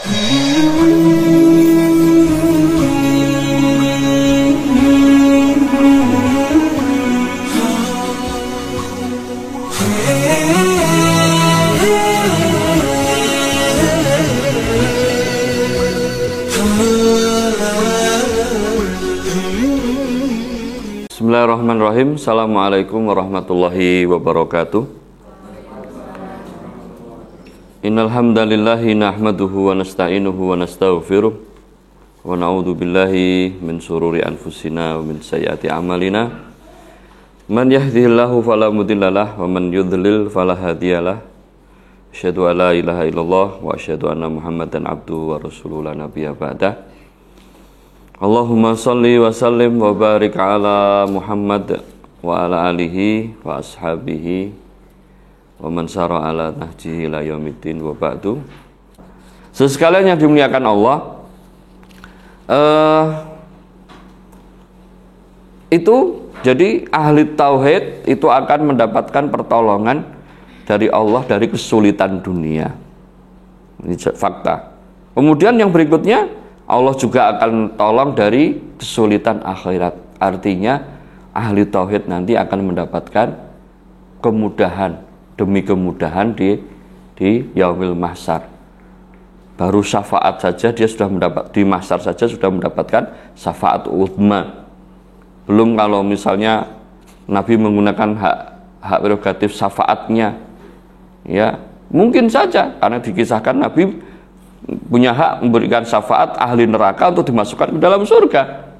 Bismillahirrahmanirrahim. Assalamualaikum warahmatullahi wabarakatuh. Innal hamdalillahi nahmaduhu wa nasta'inuhu wa nastaghfiruh wa na'udzu billahi min shururi anfusina wa min sayyiati a'malina. Man yahdihillahu fala mudhillalah wa man yudhlil fala hadiyalah. Asyhadu an la ilaha illallah wa asyhadu anna Muhammadan abduhu wa rasuluhu la nabiyya ba'dah. Allahumma salli wa sallim wa barik ala Muhammad wa ala alihi wa ashabihi wa man sara ala nahjihi ila yaumiddin wa ba'du. Sekalian yang dimuliakan Allah, itu jadi ahli tauhid itu akan mendapatkan pertolongan dari Allah dari kesulitan dunia. Ini fakta. Kemudian yang berikutnya, Allah juga akan tolong dari kesulitan akhirat. Artinya ahli tauhid nanti akan mendapatkan kemudahan demi kemudahan di yaumil mahsyar. Baru syafaat saja dia sudah mendapat, di mahsyar saja sudah mendapatkan syafaat uzma. Belum kalau misalnya Nabi menggunakan hak prerogatif syafaatnya, ya mungkin saja karena dikisahkan Nabi punya hak memberikan syafaat ahli neraka untuk dimasukkan ke dalam surga,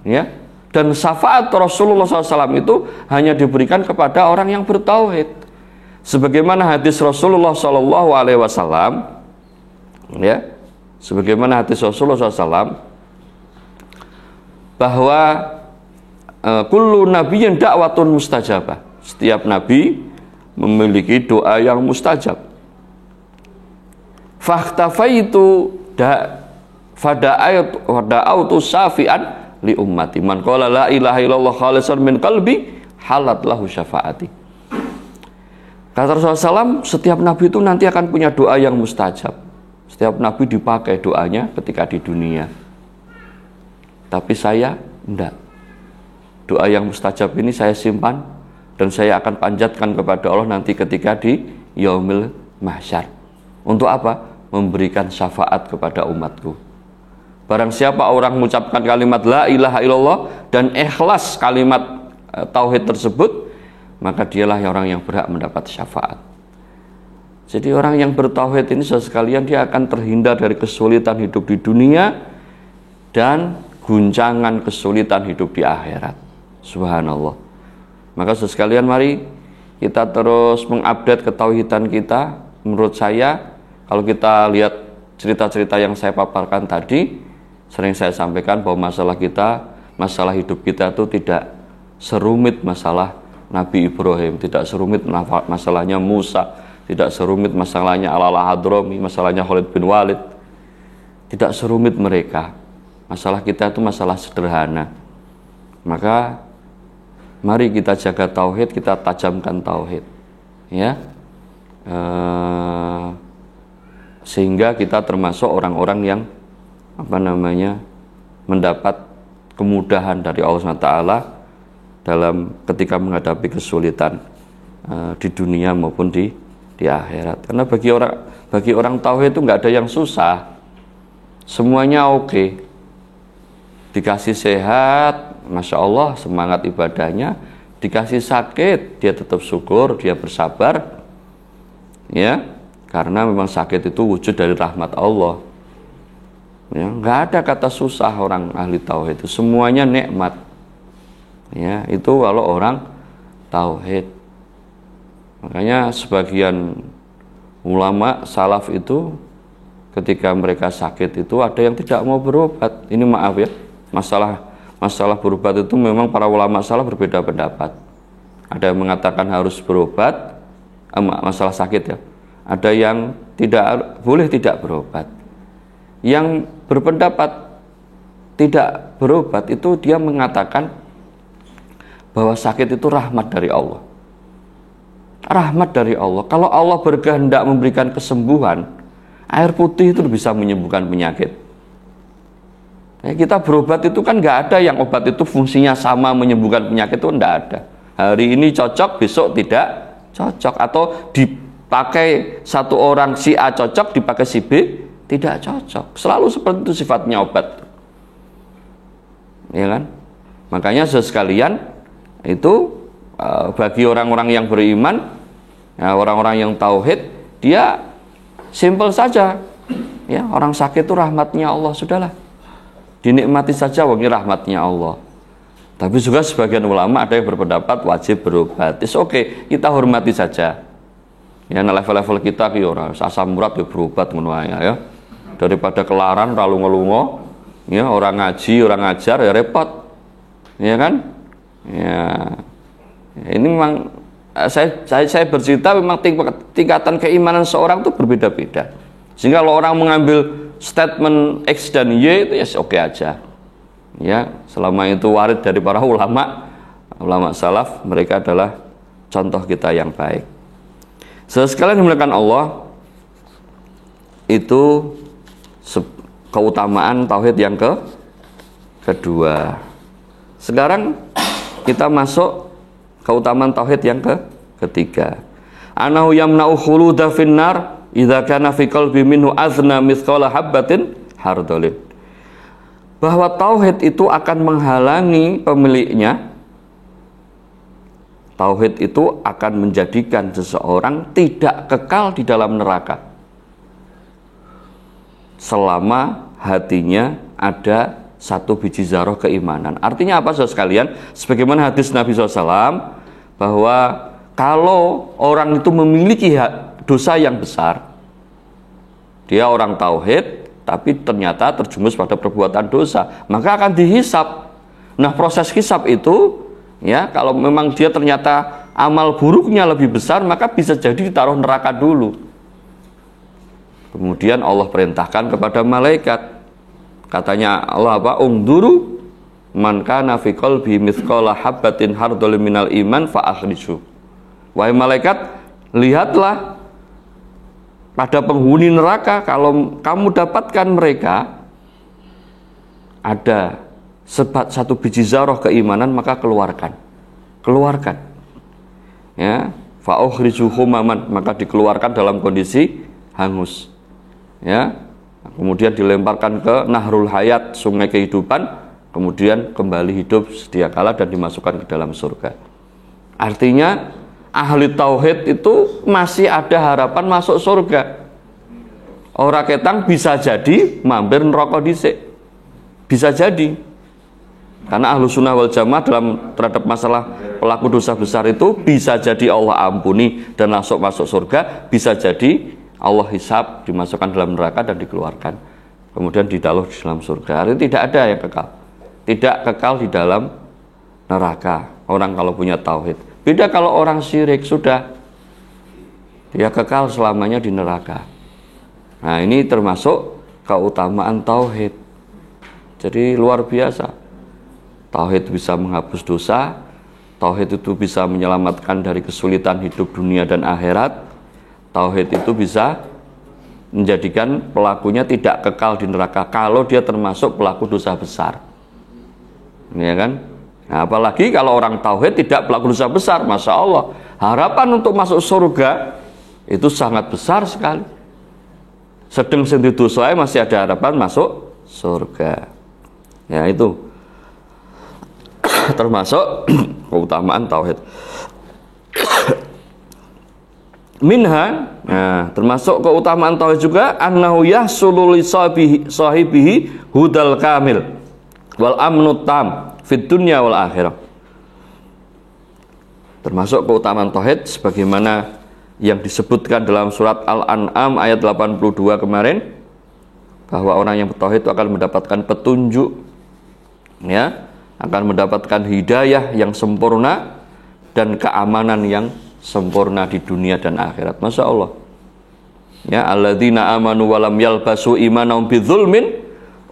ya. Dan syafaat Rasulullah SAW itu hanya diberikan kepada orang yang bertauhid, sebagaimana hadis Rasulullah SAW, ya, sebagaimana hadis Rasulullah SAW bahwa kullu nabiyyin da'watun mustajabah, setiap nabi memiliki doa yang mustajab. Fakhtafaitu fada'autu syafi'an li ummati man qala la ilaha illallah khalisan min qalbi halat lahu syafaati. Kata Rasulullah SAW, setiap nabi itu nanti akan punya doa yang mustajab. Setiap nabi dipakai doanya ketika di dunia. Tapi saya enggak. Doa yang mustajab ini saya simpan dan saya akan panjatkan kepada Allah nanti ketika di yaumil mahsyar. Untuk apa? Memberikan syafaat kepada umatku. Barang siapa orang mengucapkan kalimat la ilaha illallah dan ikhlas kalimat tauhid tersebut, maka dialah orang yang berhak mendapat syafaat. Jadi orang yang bertauhid ini sekalian dia akan terhindar dari kesulitan hidup di dunia dan guncangan kesulitan hidup di akhirat. Subhanallah. Maka sekalian mari kita terus mengupdate ketauhidan kita. Menurut saya, kalau kita lihat cerita-cerita yang saya paparkan tadi, sering saya sampaikan bahwa masalah hidup kita itu tidak serumit masalah Nabi Ibrahim, tidak serumit masalahnya Musa, tidak serumit masalahnya Al-Hadrami, masalahnya Khalid bin Walid, tidak serumit mereka. Masalah kita itu masalah sederhana. Maka mari kita jaga tauhid, kita tajamkan tauhid, ya. Sehingga kita termasuk orang-orang yang mendapat kemudahan dari Allah SWT dalam ketika menghadapi kesulitan di dunia maupun di akhirat. Karena bagi orang tauhid itu nggak ada yang susah, semuanya oke. Dikasih sehat, masya Allah, semangat ibadahnya. Dikasih sakit, dia tetap syukur, dia bersabar, ya. Karena memang sakit itu wujud dari rahmat Allah. Ya, nggak ada kata susah orang ahli tauhid itu, semuanya nikmat. Ya, itu kalau orang tauhid. Makanya sebagian ulama salaf itu ketika mereka sakit itu ada yang tidak mau berobat. Ini maaf ya, masalah berobat itu memang para ulama salaf berbeda pendapat. Ada yang mengatakan harus berobat, masalah sakit ya. Ada yang boleh tidak berobat. Yang berpendapat tidak berobat itu dia mengatakan bahwa sakit itu rahmat dari Allah. Rahmat dari Allah. Kalau Allah berkehendak memberikan kesembuhan, Air putih itu bisa menyembuhkan penyakit. Kita berobat itu kan nggak ada yang obat itu fungsinya sama menyembuhkan penyakit, itu nggak ada. Hari ini cocok, besok tidak cocok. Atau dipakai satu orang si A cocok, dipakai si B tidak cocok. Selalu seperti itu sifatnya obat. Ya kan? Makanya sekalian itu bagi orang-orang yang beriman, orang-orang yang tauhid, dia simpel saja. Ya, orang sakit itu rahmatnya Allah, sudahlah. Dinikmati saja, wangi rahmatnya Allah. Tapi juga sebagian ulama ada yang berpendapat wajib berobat. Oke, kita hormati saja. Ya, level-level kita ki ora asam urat ya berobat ngono ya. Daripada kelaran lalu ngelungo, ya orang ngaji, orang ngajar ya repot. Ya kan? Ya. Ini memang saya bercerita memang tingkatan keimanan seorang itu berbeda-beda. Sehingga kalau orang mengambil statement X dan Y itu ya oke aja. Ya, selama itu warid dari para ulama salaf, mereka adalah contoh kita yang baik. Sekalian dimuliakan Allah, itu keutamaan tauhid yang kedua. Sekarang kita masuk keutamaan tauhid yang ketiga. Anahu yamna'u khuluda finnar idza kana fi qalbi minhu azna mithqala habbatin hardalin. Bahwa tauhid itu akan menghalangi pemiliknya. Tauhid itu akan menjadikan seseorang tidak kekal di dalam neraka selama hatinya ada satu biji zarah keimanan. Artinya apa saudara sekalian? Sebagaimana hadis Nabi SAW, bahwa kalau orang itu memiliki dosa yang besar, dia orang tauhid tapi ternyata terjumus pada perbuatan dosa, maka akan dihisap. Nah, proses hisap itu, ya, kalau memang dia ternyata amal buruknya lebih besar, maka bisa jadi ditaruh neraka dulu. Kemudian Allah perintahkan kepada malaikat, katanya Allah apa? Ungduru man kana fi qalbi mithqala habatin hardalin minal iman fa akhriju. Wahai malaikat, lihatlah pada penghuni neraka, kalau kamu dapatkan mereka ada satu biji zarah keimanan, maka keluarkan. Ya, fa ukhrijuhum maman, maka dikeluarkan dalam kondisi hangus. Ya. Kemudian dilemparkan ke Nahrul Hayat, sungai kehidupan, kemudian kembali hidup sedia kala dan dimasukkan ke dalam surga. Artinya ahli tauhid itu masih ada harapan masuk surga. Ora ketang bisa jadi mampir neraka dhisik. Bisa jadi. Karena ahlu sunnah wal jamaah terhadap masalah pelaku dosa besar itu bisa jadi Allah ampuni dan langsung masuk surga, bisa jadi Allah hisab, dimasukkan dalam neraka dan dikeluarkan, kemudian ditaruh di dalam surga. Artinya tidak ada yang kekal, tidak kekal di dalam neraka orang kalau punya tauhid. Beda kalau orang syirik, sudah dia kekal selamanya di neraka. Nah, ini termasuk keutamaan tauhid. Jadi luar biasa. Tauhid bisa menghapus dosa, tauhid itu bisa menyelamatkan dari kesulitan hidup dunia dan akhirat. Tauhid itu bisa menjadikan pelakunya tidak kekal di neraka kalau dia termasuk pelaku dosa besar. Ya kan? Nah, apalagi kalau orang tauhid tidak pelaku dosa besar, Masya Allah, harapan untuk masuk surga itu sangat besar sekali. Sedang sendiri dosa masih ada harapan masuk surga. Ya, itu termasuk keutamaan tauhid. Minha, nah, termasuk keutamaan tauhid juga annahu yahsulu li sahibihi hudal kamil wal amnu tam fid dunya wal akhirah. Termasuk keutamaan tauhid sebagaimana yang disebutkan dalam surat Al-An'am ayat 82 kemarin, bahwa orang yang bertauhid itu akan mendapatkan petunjuk, ya, akan mendapatkan hidayah yang sempurna dan keamanan yang sempurna di dunia dan akhirat. Masya Allah. Ya, alladzina amanu walam yalbasu imanahum bidzulmin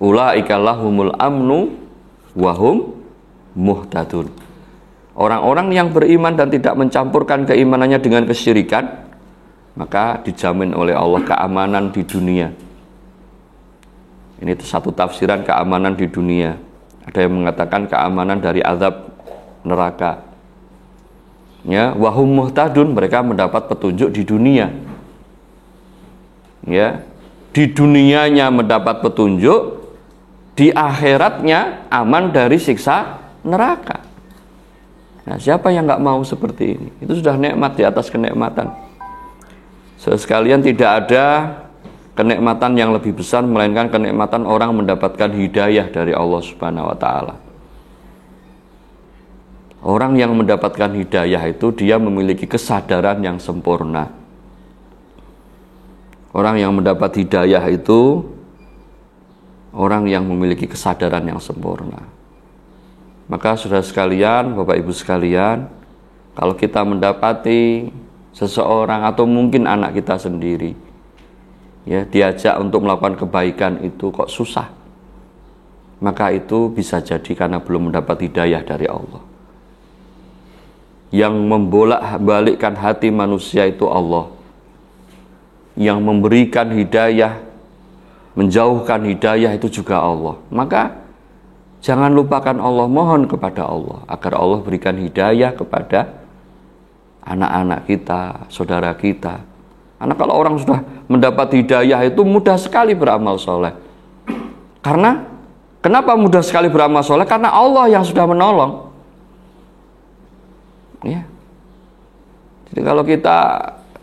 ulaika lahumul amnu wahum muhtadun. Orang-orang yang beriman dan tidak mencampurkan keimanannya dengan kesyirikan, maka dijamin oleh Allah keamanan di dunia. Ini satu tafsiran keamanan di dunia. Ada yang mengatakan keamanan dari azab neraka. Ya, wahum muhtadun, mereka mendapat petunjuk di dunia. Ya, di dunianya mendapat petunjuk, di akhiratnya aman dari siksa neraka. Nah, siapa yang nggak mau seperti ini? Itu sudah nikmat di atas kenikmatan. Sekalian, tidak ada kenikmatan yang lebih besar melainkan kenikmatan orang mendapatkan hidayah dari Allah Subhanahu wa taala. Orang yang mendapatkan hidayah itu dia memiliki kesadaran yang sempurna. Orang yang mendapat hidayah itu orang yang memiliki kesadaran yang sempurna. Maka saudara sekalian, Bapak Ibu sekalian, kalau kita mendapati seseorang atau mungkin anak kita sendiri, ya, diajak untuk melakukan kebaikan itu kok susah, maka itu bisa jadi karena belum mendapat hidayah dari Allah. Yang membolak-balikkan hati manusia itu Allah. Yang memberikan hidayah, menjauhkan hidayah itu juga Allah. Maka jangan lupakan Allah, mohon kepada Allah agar Allah berikan hidayah kepada anak-anak kita, saudara kita. Karena kalau orang sudah mendapat hidayah itu mudah sekali beramal soleh. Karena kenapa mudah sekali beramal soleh? Karena Allah yang sudah menolong. Ya. Jadi kalau kita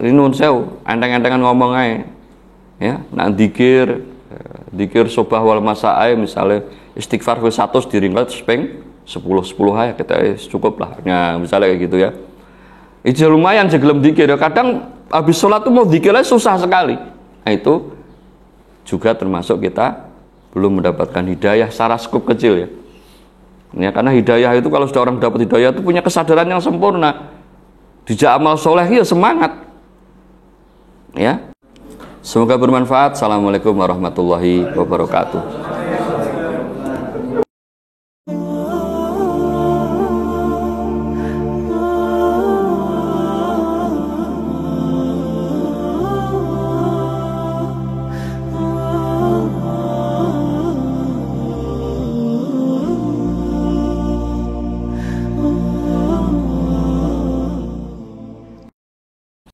rinun sewu, enteng-entengan ngomong aja, ya, nak dikir sobah wal masaai, misalnya istighfar ke 100 diringkat sepeng 10 aja kita cukup lah. Nah, misalnya kayak gitu ya. Itu lumayan segelem dikir. Kadang habis sholat tuh mau dikirnya susah sekali. Nah, itu juga termasuk kita belum mendapatkan hidayah secara skup kecil ya. Ya, karena hidayah itu kalau sudah orang dapat hidayah itu punya kesadaran yang sempurna. Dijak amal soleh ya semangat. Ya. Semoga bermanfaat. Assalamualaikum warahmatullahi wabarakatuh.